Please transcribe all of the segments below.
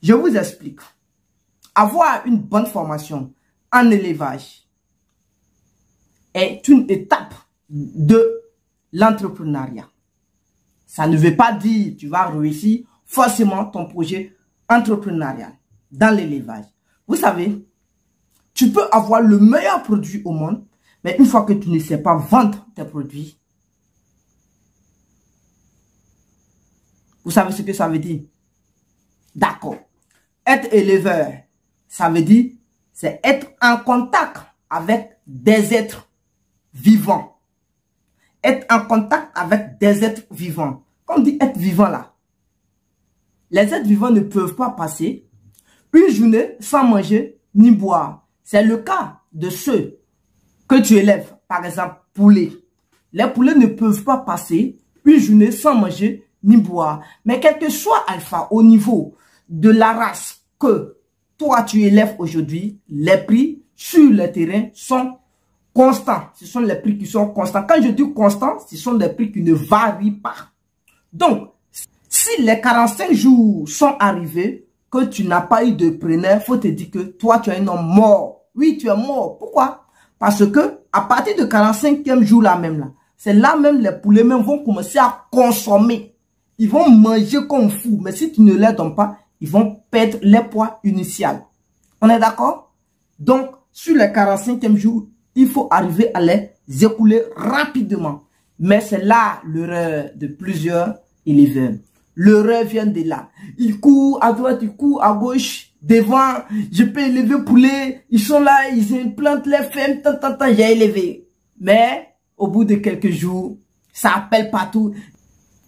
Je vous explique. Avoir une bonne formation en élevage est une étape de l'entrepreneuriat. Ça ne veut pas dire que tu vas réussir forcément ton projet entrepreneurial dans l'élevage. Vous savez, tu peux avoir le meilleur produit au monde, mais une fois que tu ne sais pas vendre tes produits, vous savez ce que ça veut dire? D'accord. Être éleveur, ça veut dire, c'est être en contact avec des êtres vivants. Être en contact avec des êtres vivants. Quand on dit être vivant là, les êtres vivants ne peuvent pas passer une journée sans manger ni boire. C'est le cas de ceux que tu élèves, par exemple, poulets. Les poulets ne peuvent pas passer une journée sans manger ni boire. Mais quel que soit alpha au niveau de la race que toi tu élèves aujourd'hui, les prix sur le terrain sont constants. Ce sont les prix qui sont constants. Quand je dis constants, ce sont des prix qui ne varient pas. Donc, si les 45 jours sont arrivés, que tu n'as pas eu de preneur, il faut te dire que toi, tu es un homme mort. Oui, tu es mort. Pourquoi? Parce que à partir de 45e jour là même, là, c'est là même les poulets même vont commencer à consommer. Ils vont manger comme fou. Mais si tu ne les donnes pas, ils vont perdre les poids initial. On est d'accord? Donc, sur les 45e jour, il faut arriver à les écouler rapidement. Mais c'est là l'erreur de plusieurs éleveurs. L'erreur vient de là. Ils courent à droite, ils courent à gauche, devant. Je peux élever poulet. Ils sont là, ils implantent les fermes. J'ai élevé. Mais au bout de quelques jours, ça appelle partout.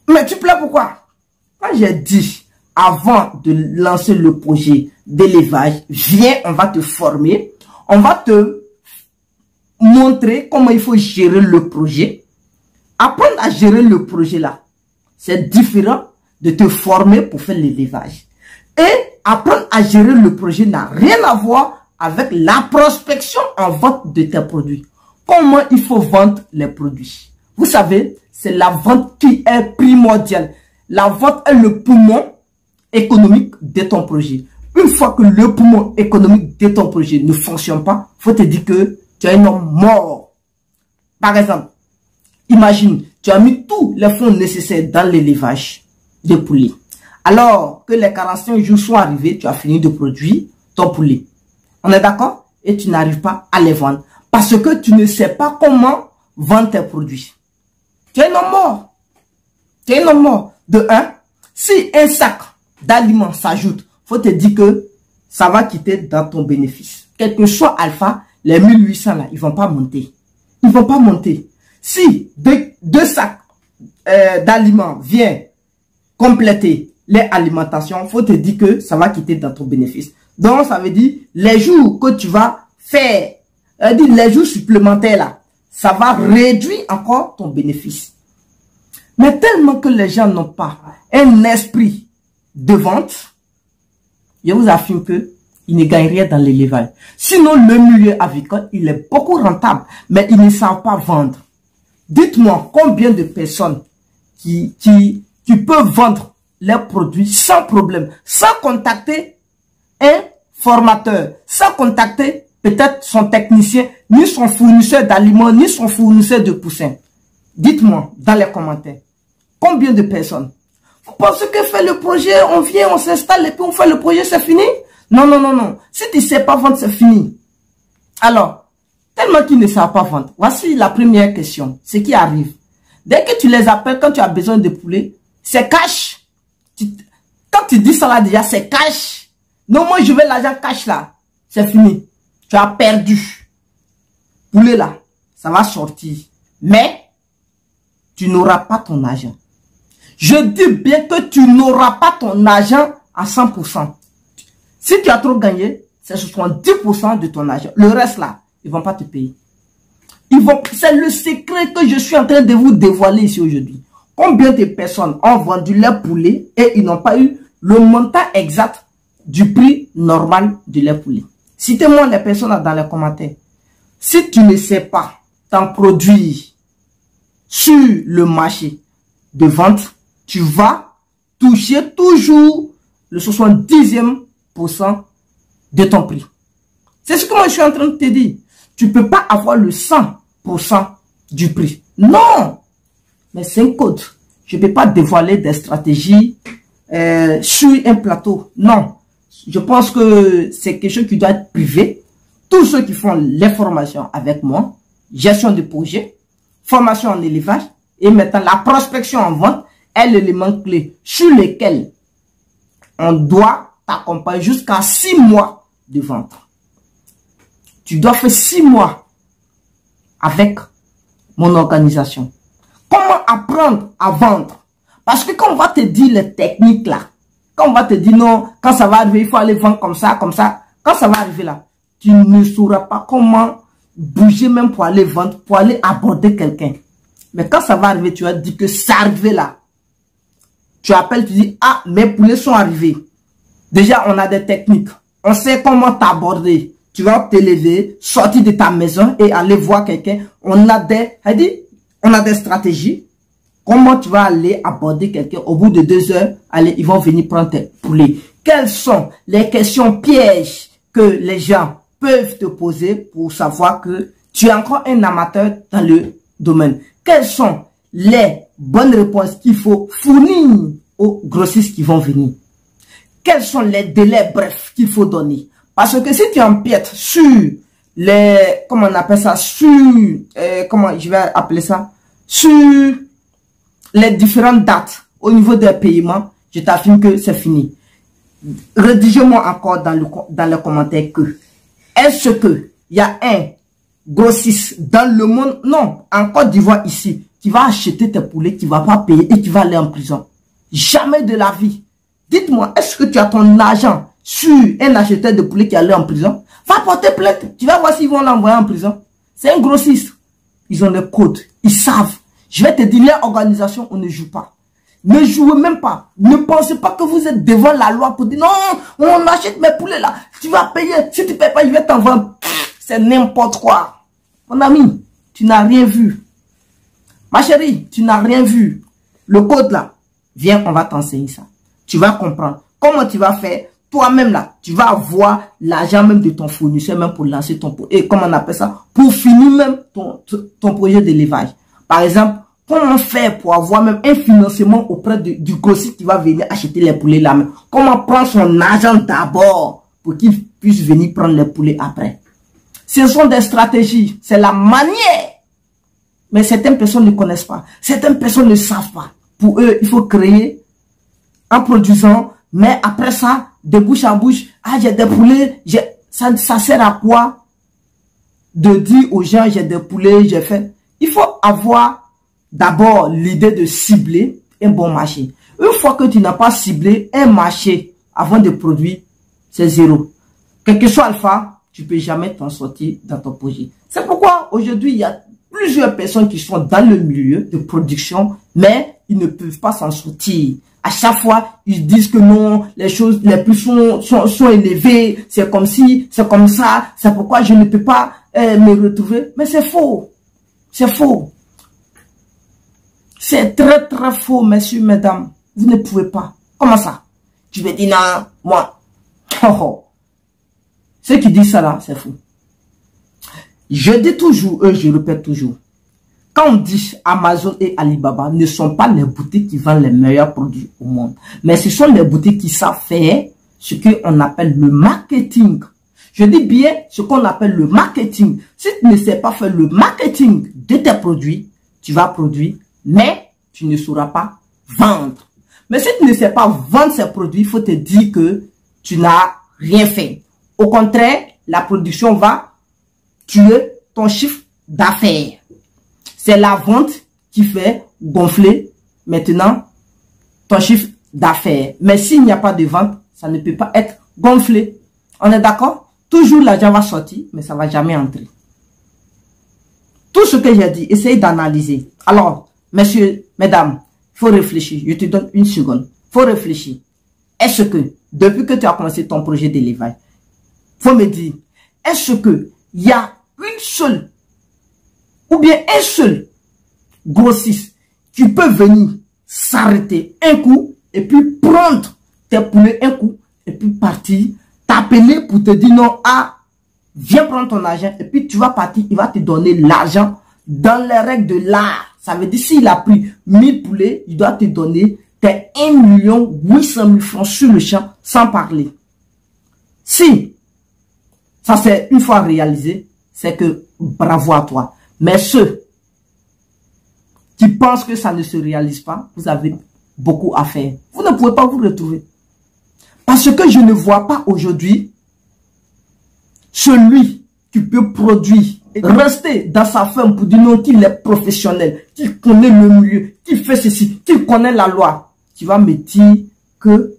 Mais tu pleures pourquoi? Quand j'ai dit, avant de lancer le projet d'élevage, viens, on va te former. On va te montrer comment il faut gérer le projet. Apprendre à gérer le projet là, c'est différent de te former pour faire l'élevage. Et apprendre à gérer le projet n'a rien à voir avec la prospection en vente de tes produits. Comment il faut vendre les produits? Vous savez, c'est la vente qui est primordiale. La vente est le poumon économique de ton projet. Une fois que le poumon économique de ton projet ne fonctionne pas, il faut te dire que tu es un homme mort. Par exemple, imagine, tu as mis tous les fonds nécessaires dans l'élevage de poulet. Alors que les 45 jours sont arrivés, tu as fini de produire ton poulet. On est d'accord? Et tu n'arrives pas à les vendre. Parce que tu ne sais pas comment vendre tes produits. Tu es un homme mort. Tu es un homme mort. De un, si un sac d'aliments s'ajoute, faut te dire que ça va quitter dans ton bénéfice. Quel que soit alpha, les 1800 là, ils vont pas monter. Ils vont pas monter. Si deux sacs d'aliments viennent compléter les alimentations, faut te dire que ça va quitter dans ton bénéfice. Donc, ça veut dire, les jours que tu vas faire, les jours supplémentaires là, ça va réduire encore ton bénéfice. Mais tellement que les gens n'ont pas un esprit de vente, je vous affirme que ils ne gagnent rien dans l'élevage. Sinon, le milieu avicole, il est beaucoup rentable, mais ils ne savent pas vendre. Dites-moi combien de personnes qui peuvent vendre leurs produits sans problème, sans contacter un formateur, sans contacter peut-être son technicien, ni son fournisseur d'aliments, ni son fournisseur de poussins. Dites-moi dans les commentaires, combien de personnes? Vous pensez que fait le projet, on vient, on s'installe et puis on fait le projet, c'est fini? Non, non, non, non. Si tu ne sais pas vendre, c'est fini. Alors, tellement qu'ils ne savent pas vendre. Voici la première question. Ce qui arrive. Dès que tu les appelles, quand tu as besoin de poulet, c'est cash. Quand tu dis ça là déjà, c'est cash. Non, moi je veux l'argent cash là. C'est fini. Tu as perdu. Poulet là, ça va sortir. Mais, tu n'auras pas ton argent. Je dis bien que tu n'auras pas ton argent à 100%. Si tu as trop gagné, c'est 70% de ton argent. Le reste là, ils ne vont pas te payer. C'est le secret que je suis en train de vous dévoiler ici aujourd'hui. Combien de personnes ont vendu leur poulet et ils n'ont pas eu le montant exact du prix normal de leur poulet? Citez-moi les personnes dans les commentaires. Si tu ne sais pas t'en produire sur le marché de vente, tu vas toucher toujours le 70e 100% de ton prix. C'est ce que moi je suis en train de te dire. Tu ne peux pas avoir le 100% du prix. Non! Mais c'est un code. Je ne peux pas dévoiler des stratégies sur un plateau. Non. Je pense que c'est quelque chose qui doit être privé. Tous ceux qui font les formations avec moi, gestion de projet, formation en élevage et maintenant la prospection en vente est l'élément clé sur lequel on doit t'accompagner jusqu'à 6 mois de vente. Tu dois faire 6 mois avec mon organisation. Comment apprendre à vendre? Parce que quand on va te dire les techniques là, quand on va te dire non, quand ça va arriver, il faut aller vendre comme ça, quand ça va arriver là, tu ne sauras pas comment bouger même pour aller vendre, pour aller aborder quelqu'un. Mais quand ça va arriver, tu vas dire que c'est arrivé là. Tu appelles, tu dis, ah, mes poulets sont arrivés. Déjà, on a des techniques. On sait comment t'aborder. Tu vas te lever, sortir de ta maison et aller voir quelqu'un. On a des stratégies. Comment tu vas aller aborder quelqu'un au bout de 2 heures? Allez, ils vont venir prendre tes poulets. Quelles sont les questions pièges que les gens peuvent te poser pour savoir que tu es encore un amateur dans le domaine? Quelles sont les bonnes réponses qu'il faut fournir aux grossistes qui vont venir? Quels sont les délais brefs qu'il faut donner? Parce que si tu empiètes sur les, comment on appelle ça, sur, comment je vais appeler ça, sur les différentes dates au niveau des paiements, je t'affirme que c'est fini. Rédigez-moi encore dans les commentaires que, est-ce que il y a un grossiste dans le monde, non, en Côte d'Ivoire ici, qui va acheter tes poulets, qui va pas payer et qui va aller en prison? Jamais de la vie. Dites-moi, est-ce que tu as ton argent sur un acheteur de poulet qui est allé en prison? Va porter plainte. Tu vas voir s'ils vont l'envoyer en prison. C'est un grossiste. Ils ont le code. Ils savent. Je vais te dire, leur organisation, on ne joue pas. Ne jouez même pas. Ne pensez pas que vous êtes devant la loi pour dire, non, on achète mes poulets là. Tu vas payer. Si tu ne payes pas, je vais t'en vendre. C'est n'importe quoi. Mon ami, tu n'as rien vu. Ma chérie, tu n'as rien vu. Le code là, viens, on va t'enseigner ça. Tu vas comprendre. Comment tu vas faire? Toi-même là, tu vas avoir l'argent même de ton fournisseur même pour lancer ton projet. Et comment on appelle ça? Pour finir même ton projet d'élevage. Par exemple, comment faire pour avoir même un financement auprès du grossiste qui va venir acheter les poulets là même? Comment prendre son argent d'abord pour qu'il puisse venir prendre les poulets après? Ce sont des stratégies. C'est la manière. Mais certaines personnes ne connaissent pas. Certaines personnes ne savent pas. Pour eux, il faut créer en produisant, mais après ça, de bouche en bouche, ah, j'ai des poulets, ça sert à quoi de dire aux gens, j'ai des poulets, j'ai fait. Il faut avoir d'abord l'idée de cibler un bon marché. Une fois que tu n'as pas ciblé un marché avant de produire, c'est zéro. Quel que soit alpha, tu ne peux jamais t'en sortir dans ton projet. C'est pourquoi aujourd'hui, il y a plusieurs personnes qui sont dans le milieu de production, mais ils ne peuvent pas s'en sortir. À chaque fois, ils disent que non, les choses, les prix sont élevés, c'est comme si, c'est comme ça, c'est pourquoi je ne peux pas me retrouver. Mais c'est faux. C'est faux. C'est très très faux, messieurs, mesdames. Vous ne pouvez pas. Comment ça? Tu veux dire non, moi. Oh. Ceux qui disent ça là, c'est faux. Je dis toujours, je répète toujours. Quand on dit Amazon et Alibaba ne sont pas les boutiques qui vendent les meilleurs produits au monde. Mais ce sont les boutiques qui savent faire ce qu'on appelle le marketing. Je dis bien ce qu'on appelle le marketing. Si tu ne sais pas faire le marketing de tes produits, tu vas produire, mais tu ne sauras pas vendre. Mais si tu ne sais pas vendre ces produits, il faut te dire que tu n'as rien fait. Au contraire, la production va tuer ton chiffre d'affaires. C'est la vente qui fait gonfler maintenant ton chiffre d'affaires. Mais s'il n'y a pas de vente, ça ne peut pas être gonflé. On est d'accord? Toujours l'argent va sortir, mais ça ne va jamais entrer. Tout ce que j'ai dit, essayez d'analyser. Alors, messieurs, mesdames, il faut réfléchir. Je te donne une seconde. Il faut réfléchir. Est-ce que, depuis que tu as commencé ton projet d'élevage, il faut me dire, est-ce qu'il y a une seule ou bien un seul grossiste qui peut venir s'arrêter un coup et puis prendre tes poulets un coup et puis partir t'appeler pour te dire non, ah, viens prendre ton argent. Et puis tu vas partir, il va te donner l'argent dans les règles de l'art. Ça veut dire s'il a pris 1000 poulets, il doit te donner tes 1 800 000 francs sur le champ sans parler. Si ça c'est une fois réalisé, c'est que bravo à toi. Mais ceux qui pensent que ça ne se réalise pas, vous avez beaucoup à faire. Vous ne pouvez pas vous retrouver. Parce que je ne vois pas aujourd'hui celui qui peut produire, rester dans sa ferme pour dire non, qu'il est professionnel, qu'il connaît le milieu, qu'il fait ceci, qu'il connaît la loi. Tu vas me dire que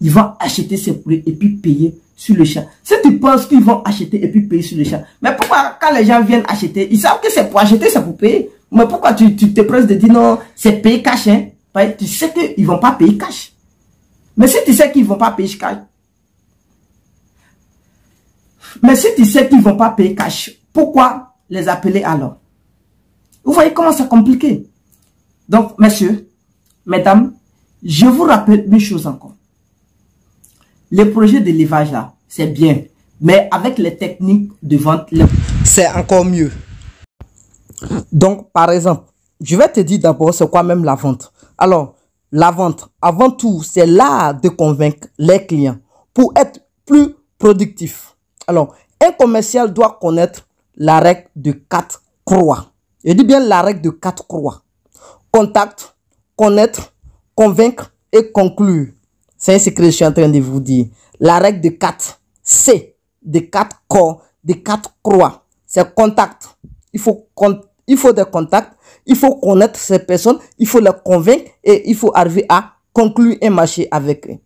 il va acheter ses poulets et puis payer sur le champ. Si tu penses qu'ils vont acheter et puis payer sur le champ, mais pourquoi quand les gens viennent acheter, ils savent que c'est pour acheter, c'est pour payer. Mais pourquoi tu te presses de dire non, c'est payer cash, hein? Tu sais qu'ils ne vont pas payer cash. Mais si tu sais qu'ils ne vont pas payer cash, pourquoi les appeler alors? Vous voyez comment c'est compliqué. Donc, messieurs, mesdames, je vous rappelle une chose encore. Les projets d'élevage là, c'est bien. Mais avec les techniques de vente, c'est encore mieux. Donc, par exemple, je vais te dire d'abord c'est quoi même la vente. Alors, la vente, avant tout, c'est l'art de convaincre les clients pour être plus productif. Alors, un commercial doit connaître la règle de 4 croix. Je dis bien la règle de 4 croix. Contact, connaître, convaincre et conclure. C'est ce que je suis en train de vous dire. La règle de 4 C, de 4 corps, de 4 croix. C'est contact. Il faut des contacts, il faut connaître ces personnes, il faut les convaincre et il faut arriver à conclure un marché avec eux.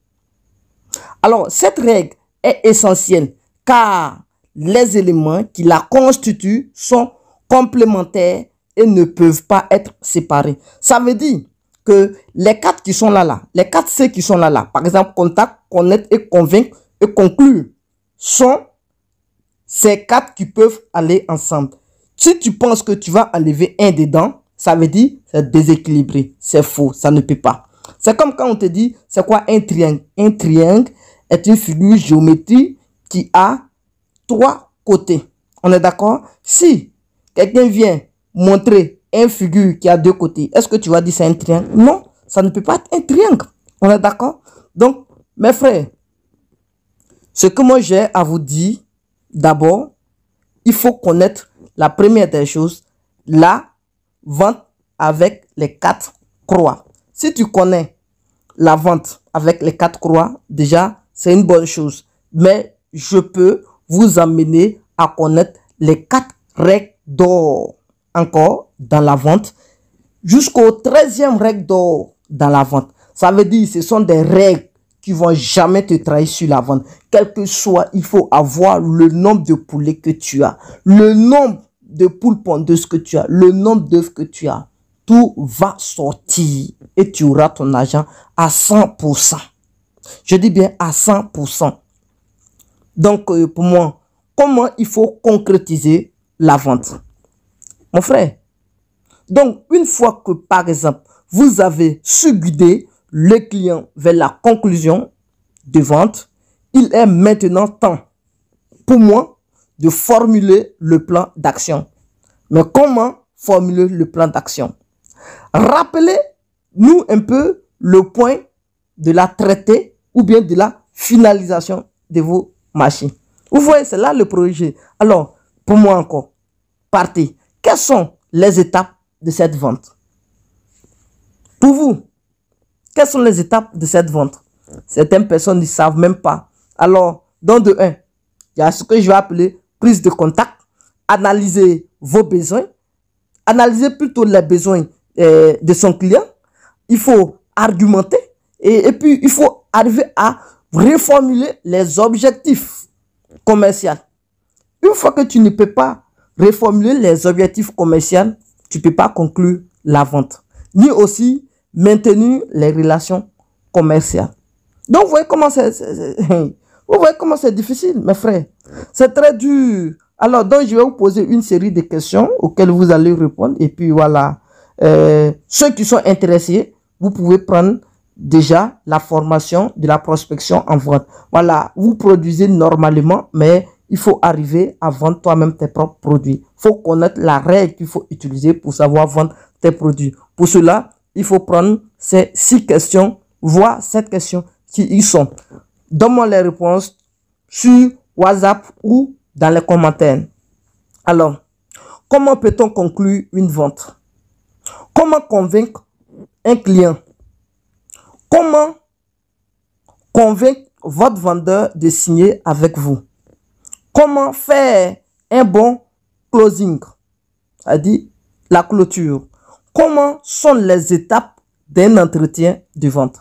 Alors, cette règle est essentielle car les éléments qui la constituent sont complémentaires et ne peuvent pas être séparés. Ça veut dire que les 4 qui sont là, les 4 C qui sont là, par exemple, contact, connaître et convaincre et conclure, sont ces 4 qui peuvent aller ensemble. Si tu penses que tu vas enlever un dedans, ça veut dire c'est déséquilibré, c'est faux, ça ne peut pas. C'est comme quand on te dit, c'est quoi un triangle? Un triangle est une figure géométrique qui a 3 côtés. On est d'accord? Si quelqu'un vient montrer une figure qui a 2 côtés, est-ce que tu vas dire c'est un triangle? Non, ça ne peut pas être un triangle. On est d'accord? Donc, mes frères, ce que moi j'ai à vous dire, d'abord, il faut connaître la première des choses, la vente avec les 4 croix. Si tu connais la vente avec les 4 croix, déjà, c'est une bonne chose. Mais je peux vous amener à connaître les 4 règles d'or encore dans la vente jusqu'au 13e règle d'or dans la vente. Ça veut dire que ce sont des règles qui ne vont jamais te trahir sur la vente. Quel que soit, il faut avoir le nombre de poulets que tu as, le nombre de poules pondeuses que tu as, le nombre d'œufs que tu as. Tout va sortir et tu auras ton argent à 100%. Je dis bien à 100%. Donc, pour moi, comment il faut concrétiser la vente? Mon frère, donc, une fois que, par exemple, vous avez su guider le client vers la conclusion de vente, il est maintenant temps pour moi de formuler le plan d'action. Mais comment formuler le plan d'action? Rappelez-nous un peu le point de la traité ou bien de la finalisation de vos marchés. Vous voyez, c'est là le projet. Alors, pour moi encore, partez. Quelles sont les étapes de cette vente? Pour vous, quelles sont les étapes de cette vente? Certaines personnes ne savent même pas. Alors, dans de 1, il y a ce que je vais appeler prise de contact. Analyser vos besoins. Analyser plutôt les besoins de son client. Il faut argumenter. Et puis, il faut arriver à reformuler les objectifs commerciaux. Une fois que tu ne peux pas reformuler les objectifs commerciaux, tu ne peux pas conclure la vente. Ni aussi maintenir les relations commerciales. Donc, vous voyez comment c'est difficile, mes frères. C'est très dur. Alors, donc, je vais vous poser une série de questions auxquelles vous allez répondre. Et puis, voilà. Ceux qui sont intéressés, vous pouvez prendre déjà la formation de la prospection en vente. Voilà, vous produisez normalement, mais il faut arriver à vendre toi-même tes propres produits. Il faut connaître la règle qu'il faut utiliser pour savoir vendre tes produits. Pour cela, il faut prendre ces 6 questions, voire 7 questions qui y sont. Donne-moi les réponses sur WhatsApp ou dans les commentaires. Alors, comment peut-on conclure une vente? Comment convaincre un client? Comment convaincre votre vendeur de signer avec vous? Comment faire un bon closing, c'est-à-dire la clôture? Comment sont les étapes d'un entretien de vente?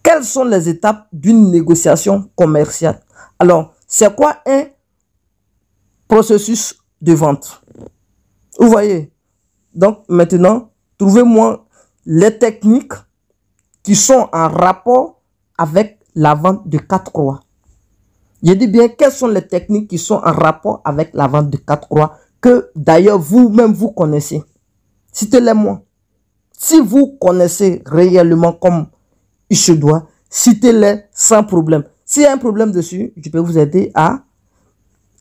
Quelles sont les étapes d'une négociation commerciale? Alors, c'est quoi un processus de vente? Vous voyez? Donc, maintenant, trouvez-moi les techniques qui sont en rapport avec la vente de 4 croix. Je dis bien, quelles sont les techniques qui sont en rapport avec la vente de 4 croix que d'ailleurs vous-même vous connaissez? Citez-les-moi. Si vous connaissez réellement comme il se doit, citez-les sans problème. S'il y a un problème dessus, je peux vous aider à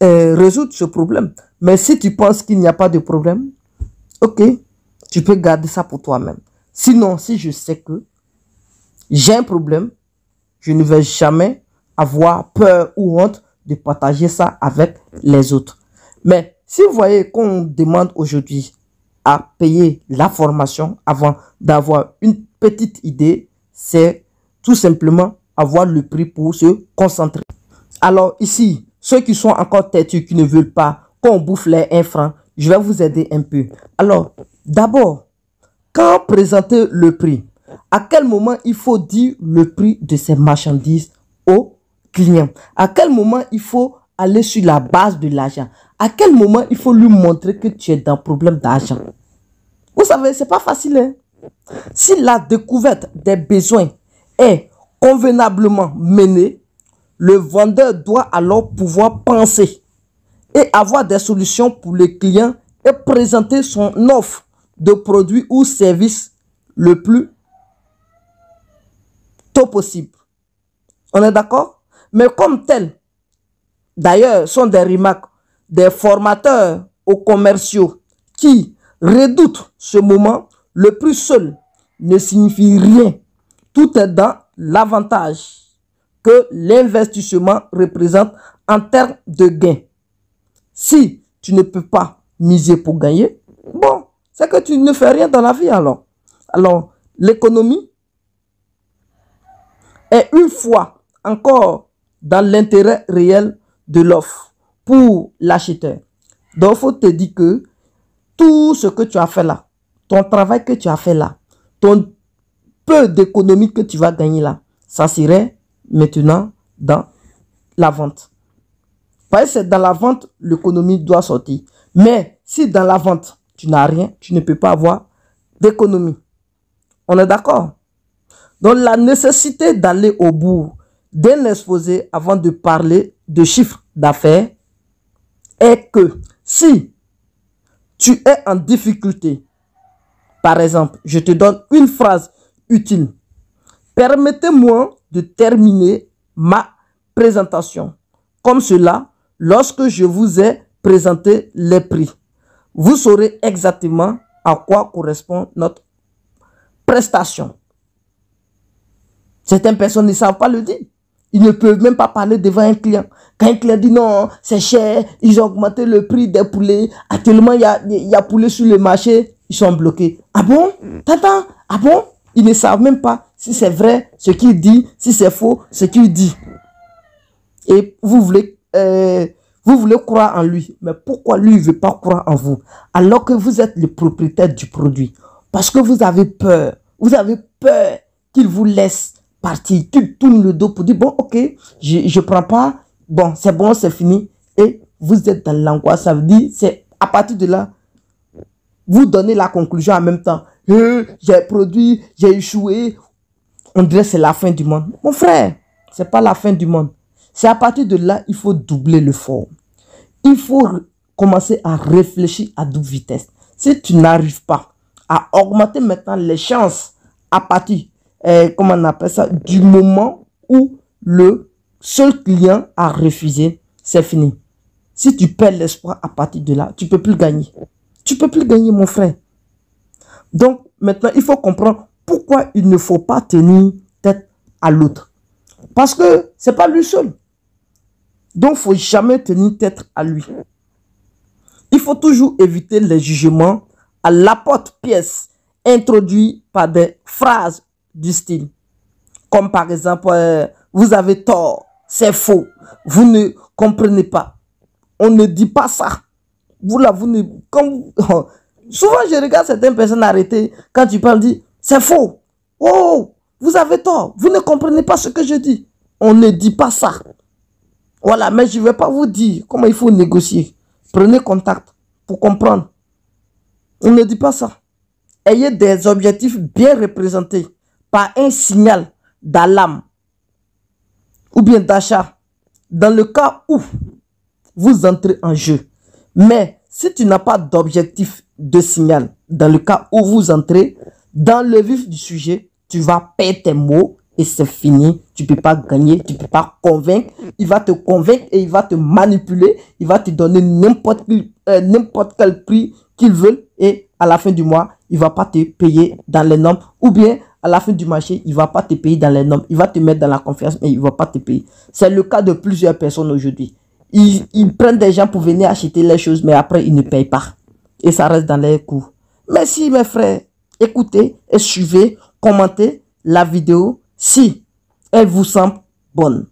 résoudre ce problème. Mais si tu penses qu'il n'y a pas de problème, ok, tu peux garder ça pour toi-même. Sinon, si je sais que j'ai un problème, je ne vais jamais avoir peur ou honte de partager ça avec les autres. Mais si vous voyez qu'on demande aujourd'hui à payer la formation avant d'avoir une petite idée, c'est tout simplement avoir le prix pour se concentrer. Alors ici, ceux qui sont encore têtus, qui ne veulent pas qu'on bouffe les 1 franc, je vais vous aider un peu. Alors, d'abord, quand présenter le prix, à quel moment il faut dire le prix de ces marchandises au client? À quel moment il faut aller sur la base de l'argent? À quel moment il faut lui montrer que tu es dans un problème d'argent? Vous savez, c'est pas facile. Hein? Si la découverte des besoins est convenablement menée, le vendeur doit alors pouvoir penser et avoir des solutions pour les clients et présenter son offre de produits ou services le plus tôt possible. On est d'accord? Mais comme tel, d'ailleurs, sont des remarques des formateurs aux commerciaux qui redoutent ce moment, le prix seul ne signifie rien. Tout est dans l'avantage que l'investissement représente en termes de gains. Si tu ne peux pas miser pour gagner, bon, c'est que tu ne fais rien dans la vie alors. Alors, l'économie est une fois encore dans l'intérêt réel de l'offre pour l'acheteur. Donc, il faut te dire que tout ce que tu as fait là, ton travail que tu as fait là, ton peu d'économie que tu vas gagner là, ça serait maintenant dans la vente. Parce que c'est dans la vente, l'économie doit sortir. Mais si dans la vente, tu n'as rien, tu ne peux pas avoir d'économie. On est d'accord? Donc, la nécessité d'aller au bout d'un exposé avant de parler de chiffre d'affaires est que si tu es en difficulté, par exemple, je te donne une phrase utile. Permettez-moi de terminer ma présentation comme cela lorsque je vous ai présenté les prix. Vous saurez exactement à quoi correspond notre prestation. Certaines personnes ne savent pas le dire. Ils ne peuvent même pas parler devant un client. Quand un client dit non, c'est cher, ils ont augmenté le prix des poulets. Actuellement, il y a poulet sur le marché, ils sont bloqués. Ah bon? T'entends? Ah bon? Ils ne savent même pas si c'est vrai ce qu'il dit, si c'est faux ce qu'il dit. Et vous voulez croire en lui. Mais pourquoi lui ne veut pas croire en vous? Alors que vous êtes le propriétaire du produit. Parce que vous avez peur. Vous avez peur qu'il vous laisse partir, qu'il tourne le dos pour dire, bon, ok, je ne prends pas. Bon, c'est fini. Et vous êtes dans l'angoisse. Ça veut dire, c'est à partir de là, vous donnez la conclusion en même temps. J'ai produit, j'ai échoué. On dirait que c'est la fin du monde. Mon frère, ce n'est pas la fin du monde. C'est à partir de là, il faut doubler l'effort. Il faut commencer à réfléchir à double vitesse. Si tu n'arrives pas à augmenter maintenant les chances à partir comment on appelle ça, du moment où le seul client a refusé, c'est fini. Si tu perds l'espoir à partir de là, tu ne peux plus gagner. Tu ne peux plus gagner, mon frère. Donc, maintenant, il faut comprendre pourquoi il ne faut pas tenir tête à l'autre. Parce que ce n'est pas lui seul. Donc, il ne faut jamais tenir tête à lui. Il faut toujours éviter les jugements à l'apporte-pièce introduits par des phrases du style. Comme par exemple, vous avez tort, c'est faux, vous ne comprenez pas. On ne dit pas ça. Vous là, vous ne... Comme, souvent, je regarde certaines personnes arrêtées quand tu parles, dit, c'est faux. Oh, vous avez tort, vous ne comprenez pas ce que je dis. On ne dit pas ça. Voilà, mais je ne vais pas vous dire comment il faut négocier. Prenez contact pour comprendre. On ne dit pas ça. Ayez des objectifs bien représentés par un signal d'alarme ou bien d'achat dans le cas où vous entrez en jeu. Mais si tu n'as pas d'objectif de signal dans le cas où vous entrez dans le vif du sujet, tu vas perdre tes mots et c'est fini. Tu ne peux pas gagner, tu ne peux pas convaincre. Il va te convaincre et il va te manipuler. Il va te donner n'importe quel prix qu'il veut et à la fin du mois, il ne va pas te payer dans les normes. Ou bien à la fin du marché, il ne va pas te payer dans les normes. Il va te mettre dans la confiance, mais il ne va pas te payer. C'est le cas de plusieurs personnes aujourd'hui. Ils prennent des gens pour venir acheter les choses, mais après, ils ne payent pas. Et ça reste dans les coûts. Merci mes frères. Écoutez et suivez, commentez la vidéo si elle vous semble bonne.